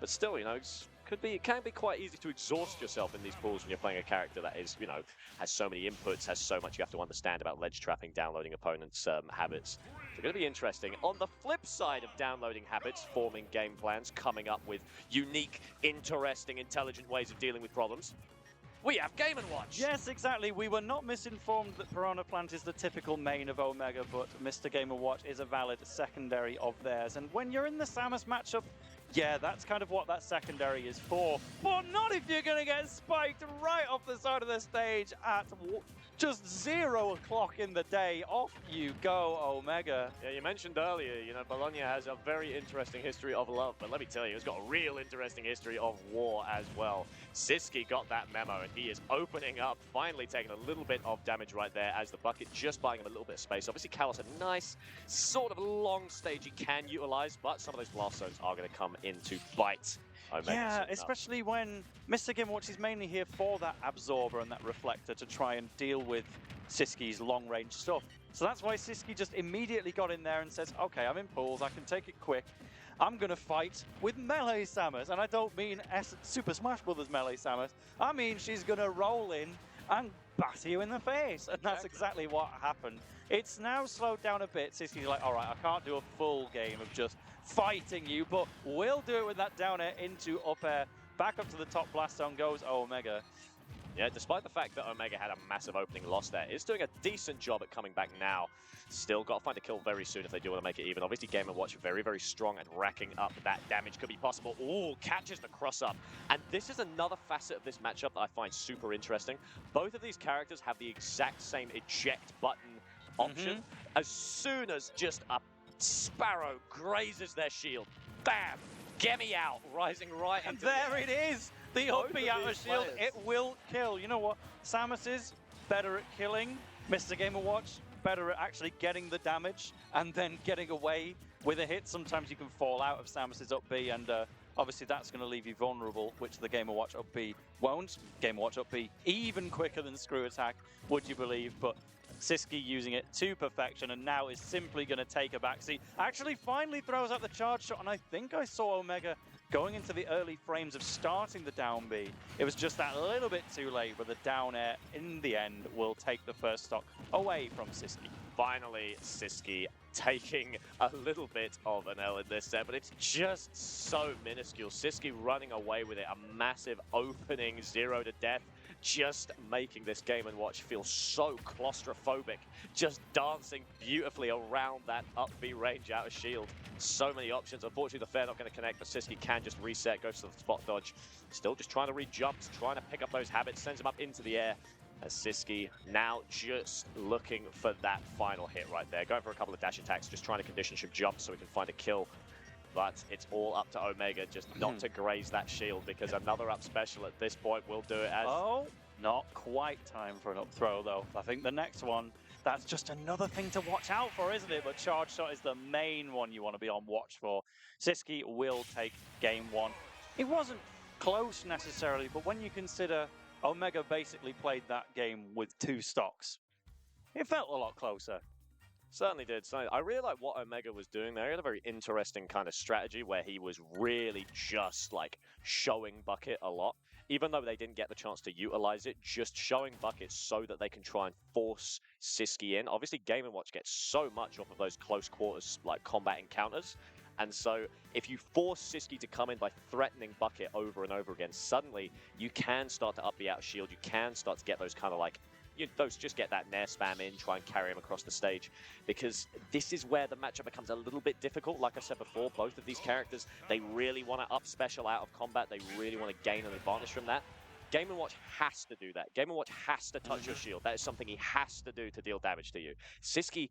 but still, you know, it can be quite easy to exhaust yourself in these pools when you're playing a character that is, you know, has so many inputs, has so much you have to understand about ledge trapping, downloading opponents' habits. So going to be interesting. On the flip side of downloading habits, forming game plans, coming up with unique, interesting, intelligent ways of dealing with problems, we have Game & Watch! Yes, exactly. We were not misinformed that Piranha Plant is the typical main of Omega, but Mr. Game & Watch is a valid secondary of theirs. And when you're in the Samus matchup, yeah, that's kind of what that secondary is for. But not if you're going to get spiked right off the side of the stage at just 0 o'clock in the day. Off you go, Omega. Yeah, you mentioned earlier, you know, Bologna has a very interesting history of love, but let me tell you, it's got a real interesting history of war as well. Sisqui got that memo, and he is opening up, finally taking a little bit of damage right there as the bucket just buying him a little bit of space. Obviously, Kalos a nice, sort of long stage he can utilize, but some of those blast zones are going to come into bite. Yeah, especially when Mr. Game & Watch is mainly here for that absorber and that reflector to try and deal with Sisqi's long-range stuff. So that's why Sisqui just immediately got in there and says, okay, I'm in pools, I can take it quick. I'm going to fight with Melee Samus. And I don't mean Super Smash Bros. Melee Samus. I mean she's going to roll in and batter you in the face. And that's exactly what happened. It's now slowed down a bit. Sisqi's like, all right, I can't do a full game of just fighting you, but we'll do it with that down air into up air. Back up to the top blast zone goes Omega. Yeah, despite the fact that Omega had a massive opening loss there, it's doing a decent job at coming back now. Still got to find a kill very soon if they do want to make it even. Obviously, Game & Watch very, very strong at racking up that damage. Could be possible. Ooh, catches the cross-up. And this is another facet of this matchup that I find super interesting. Both of these characters have the exact same eject button option. As soon as just a Sparrow grazes their shield, bam! Get me out! Rising right into there it is! The up B out of shield, it will kill. You know what? Samus is better at killing. Mr. Game & Watch, better at actually getting the damage and then getting away with a hit. Sometimes you can fall out of Samus's up B, and obviously that's going to leave you vulnerable, which the Game & Watch up B won't. Game & Watch up B even quicker than Screw Attack, would you believe? But Sisqui using it to perfection, and now is simply going to take a backseat. Actually, finally throws out the charge shot, and I think I saw Omega going into the early frames of starting the down B. It was just that little bit too late, but the down air, in the end, will take the first stock away from Sisqui. Finally, Sisqui taking a little bit of an L in this set, but it's just so minuscule. Sisqui running away with it, a massive opening 0 to death. Just making this Game & Watch feel so claustrophobic, just dancing beautifully around that up B range out of shield. So many options. Unfortunately, the fair not going to connect, but Sisqui can just reset, goes to the spot dodge. Still just trying to read jumps, trying to pick up those habits, sends him up into the air. As Sisqui now just looking for that final hit right there. Going for a couple of dash attacks, just trying to condition some jumps so we can find a kill. But it's all up to Omega just not to graze that shield, because another up special at this point will do it as... Oh, not quite time for an up throw though. I think the next one, that's just another thing to watch out for, isn't it? But charge shot is the main one you want to be on watch for. Sisqui will take game 1. It wasn't close necessarily, but when you consider Omega basically played that game with 2 stocks, it felt a lot closer. Certainly did. So I really like what Omega was doing there. He had a very interesting kind of strategy where he was really just like showing Bucket a lot. Even though they didn't get the chance to utilize it, just showing Bucket so that they can try and force Sisqui in. Obviously, Game & Watch gets so much off of those close quarters like combat encounters. And so if you force Sisqui to come in by threatening Bucket over and over again, suddenly you can start to up the out shield. You can start to get those kind of like just get that nair spam in, try and carry him across the stage, because this is where the matchup becomes a little bit difficult. Like I said before, both of these characters, they really want to up special out of combat. They really want to gain an advantage from that. Game & Watch has to do that. Game & Watch has to touch your shield. That is something he has to do to deal damage to you. Sisqui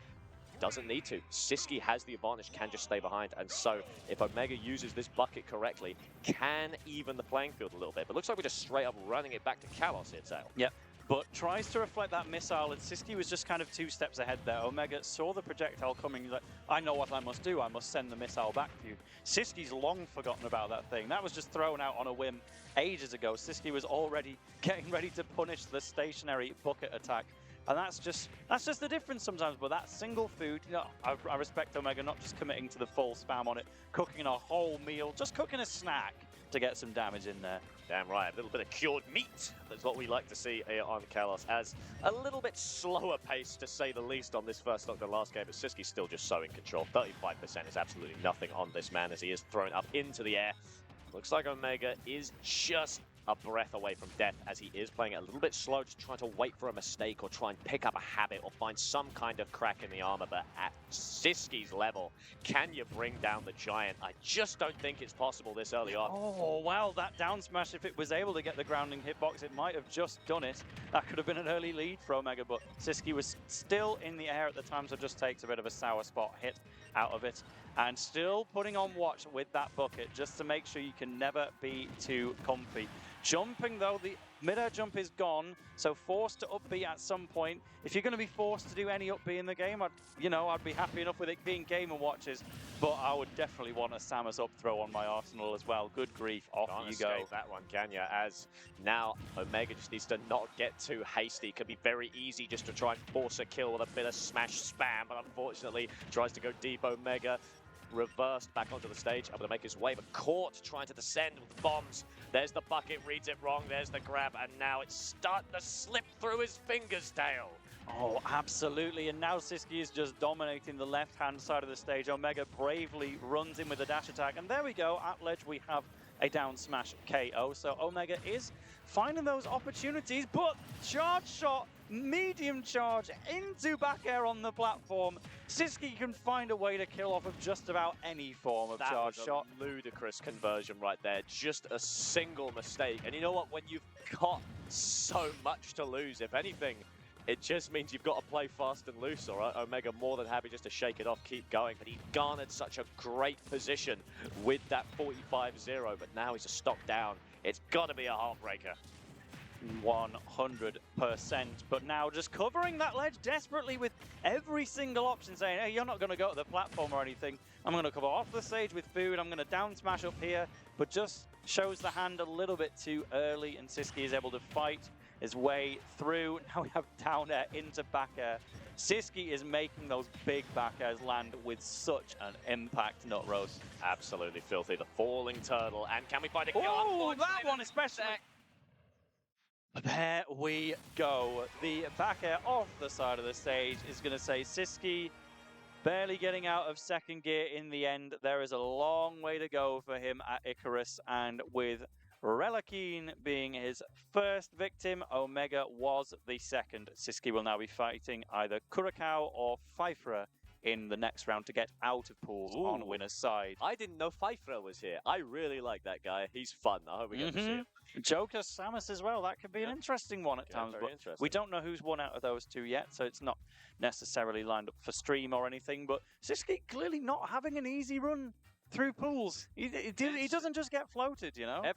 doesn't need to. Sisqui has the advantage, can just stay behind. And so if Omega uses this bucket correctly, can even the playing field a little bit. But looks like we're just straight up running it back to Kalos here, Tail. Yep. But tries to reflect that missile, and Sisqui was just kind of 2 steps ahead there. Omega saw the projectile coming, he's like, I know what I must do, I must send the missile back to you. Sisqi's long forgotten about that thing. That was just thrown out on a whim ages ago. Sisqui was already getting ready to punish the stationary bucket attack. And that's just the difference sometimes. But that single food, you know, I respect Omega not just committing to the full spam on it, cooking a whole meal, just cooking a snack. to get some damage in there. Damn right, a little bit of cured meat. That's what we like to see here on Kalos, as a little bit slower pace, to say the least, on this first stock than last game, but Sisqi's still just so in control. 35% is absolutely nothing on this man as he is thrown up into the air. Looks like Omega is just a breath away from death, as he is playing it a little bit slow, just trying to wait for a mistake or try and pick up a habit or find some kind of crack in the armor. But at Sisqi's level, can you bring down the giant? I just don't think it's possible this early on. Oh, wow, that down smash, if it was able to get the grounding hitbox, it might have just done it. That could have been an early lead for Omega, but Sisqui was still in the air at the time, so just takes a bit of a sour spot hit out of it. And still putting on watch with that bucket, just to make sure you can never be too comfy. Jumping, though, the mid-air jump is gone, so forced to up B at some point. If you're going to be forced to do any up B in the game, I'd be happy enough with it being Gamer Watches, but I would definitely want a Samus up throw on my arsenal as well. Good grief, off you go. That one, can you? As now Omega just needs to not get too hasty. Could be very easy just to try and force a kill with a bit of smash spam, but unfortunately tries to go deep. Omega reversed back onto the stage, able to make his way, but caught trying to descend with bombs. There's the bucket, reads it wrong, there's the grab, and now it's starting to slip through his fingers, Dale. Oh, absolutely, and now Sisqui is just dominating the left-hand side of the stage. Omega bravely runs in with a dash attack, and there we go, at ledge we have a down smash KO, so Omega is finding those opportunities, but charge shot, medium charge into back air on the platform. Sisqui can find a way to kill off of just about any form of charge shot. Ludicrous conversion right there, just a single mistake. And you know what, when you've got so much to lose, if anything, it just means you've got to play fast and loose, all right? Omega more than happy just to shake it off, keep going, but he garnered such a great position with that 45-0, but now he's a stock down. It's got to be a heartbreaker. 100%, but now just covering that ledge desperately with every single option, saying, hey, you're not going to go to the platform or anything. I'm going to cover off the stage with food. I'm going to down smash up here, but just shows the hand a little bit too early, and Sisqui is able to fight his way through. Now we have down air into back air. Sisqui is making those big back airs land with such an impact, Nut Roast. Absolutely filthy. The falling turtle, and can we find a kill? Oh, that one especially. There we go. The back air off the side of the stage is going to say Sisqui barely getting out of second gear in the end. There is a long way to go for him at Icarus, and with Relakeen being his first victim, Omega was the second. Sisqui will now be fighting either Curacao or Pfeiffer in the next round to get out of pools on winner's side. I didn't know Pfeiffer was here. I really like that guy. He's fun. I hope we get to see him. Joker Samus as well. That could be an interesting one at times, but we don't know who's won out of those two yet, so it's not necessarily lined up for stream or anything. But Sisqui clearly not having an easy run through pools. He doesn't just get floated, you know? I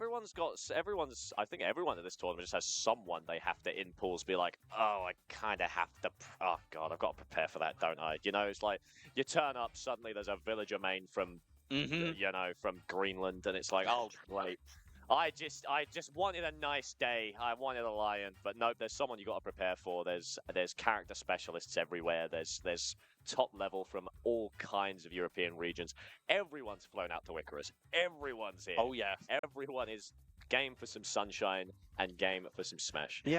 think everyone in this tournament just has someone they have to in pools be like, oh, I kind of have to, oh God, I've got to prepare for that, don't I? You know, it's like you turn up, suddenly there's a villager main from, you know, from Greenland, and it's like, oh, great. I just wanted a nice day. I wanted a lion, but nope. There's someone you got to prepare for. There's character specialists everywhere. There's top level from all kinds of European regions. Everyone's flown out to Icarus. Everyone's here. Oh yeah. Everyone is game for some sunshine and game for some smash. Yeah.